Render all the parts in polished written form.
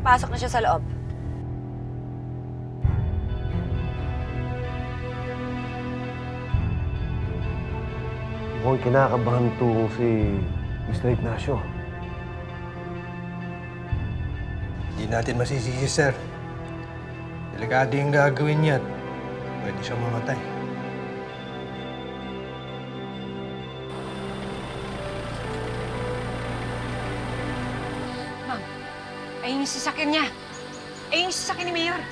nakapasok na siya sa loob. Mukhang kinakabahan itong si Mr. Ignacio. Hindi natin masisisi, sir. Delikado yung gagawin niya. Pwede siyang mamatay. Ma'am, ayun yung sasakyan niya. Ayun yung sasakyan ni Mayor.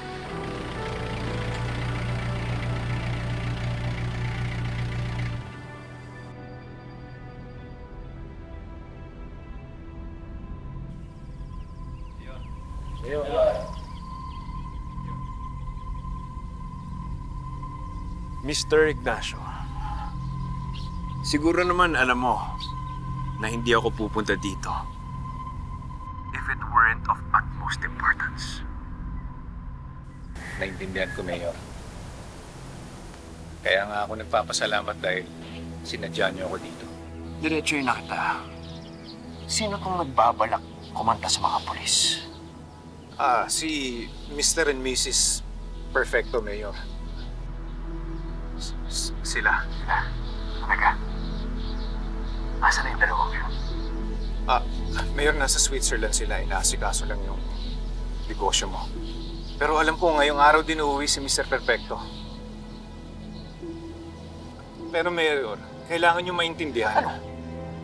Mr. Ignacio, siguro naman alam mo na hindi ako pupunta dito if it weren't of utmost importance. Naintindihan ko, Mayor. Kaya nga ako nagpapasalamat dahil sinadya niyo ako dito. Diretso yun na kita. Sino kong nagbabalak kumanta sa mga polis? Si Mr. and Mrs. Perfecto, Mayor. Sila. Talaga? Asa na yung dalawang yun? Mayor, nasa Switzerland sila. Inaasikaso lang yung negosyo mo. Pero alam ko, ngayong araw din uuwi si Mr. Perfecto. Pero Mayor, kailangan niyo maintindihan. Ano?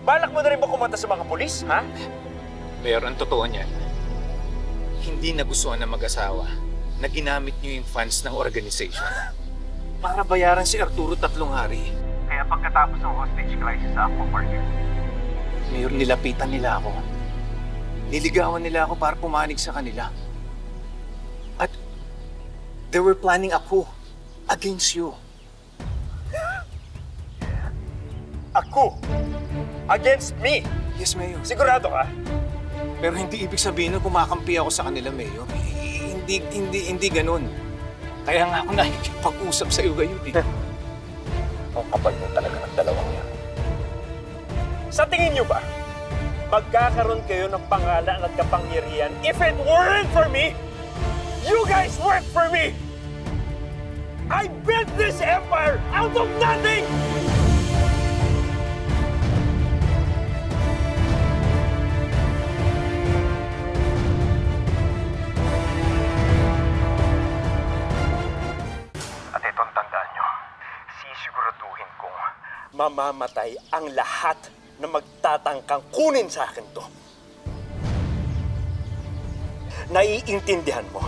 Balak mo na rin ba kumanta sa mga polis, ha? Mayor, ang totoo niyan, hindi nagustuhan ng mag-asawa na ginamit niyo yung funds ng organization para bayaran si Arturo 3 hari. Kaya pagkatapos ng hostage crisis sa Aqua Park, Mayor, nilapitan nila ako. Niligawan nila ako para pumanig sa kanila. At they were planning a coup against you. ako? Against me? Yes, Mayor. Sigurado ka? Pero hindi ibig sabihin na kumakampi ako sa kanila, Mayor. Hindi ganun. Kaya nga ako nakikipag-usap sa iyo ngayon eh. Ang kapal mo talaga ng dalawang yan. Sa tingin niyo ba, magkakaroon kayo ng pangalan at kapangyarihan if it weren't for me? You guys work for me! I built this empire out of nothing! At itong tandaan nyo, sisiguraduhin kong mamamatay ang lahat na magtatangkang kunin sa akin to. Naiintindihan mo?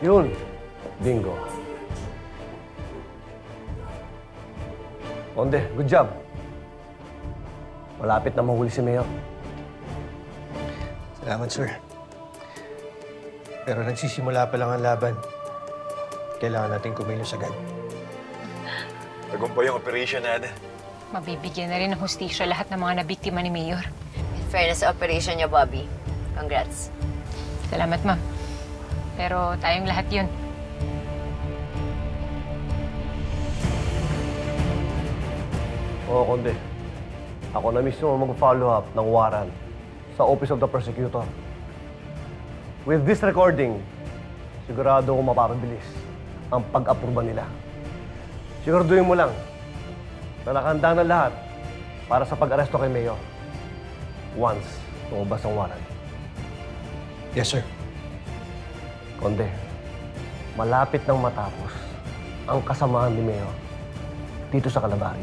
Yun. Bingo. Onde, good job. Malapit na mahuli si Mayor. Salamat, sir. Pero nagsisimula pa lang ang laban. Kailangan natin kumilos agad. Tagumpay yung operation natin. Mabibigyan na rin ng hustisya lahat ng mga nabiktima ni Mayor. In fairness sa operation niya, Bobby. Congrats. Salamat, ma'am. Pero tayong lahat yun. Oo, Konde. Ako na mismo mag-follow up ng warrant sa Office of the Prosecutor. With this recording, sigurado kong mapapabilis ang pag-aproba nila. Siguraduhin mo lang na nakahanda na lahat para sa pag-aresto kay Mayor once lumabas ang warrant. Yes, sir. Konde, malapit nang matapos ang kasamaan ni Mayor dito sa Calabari.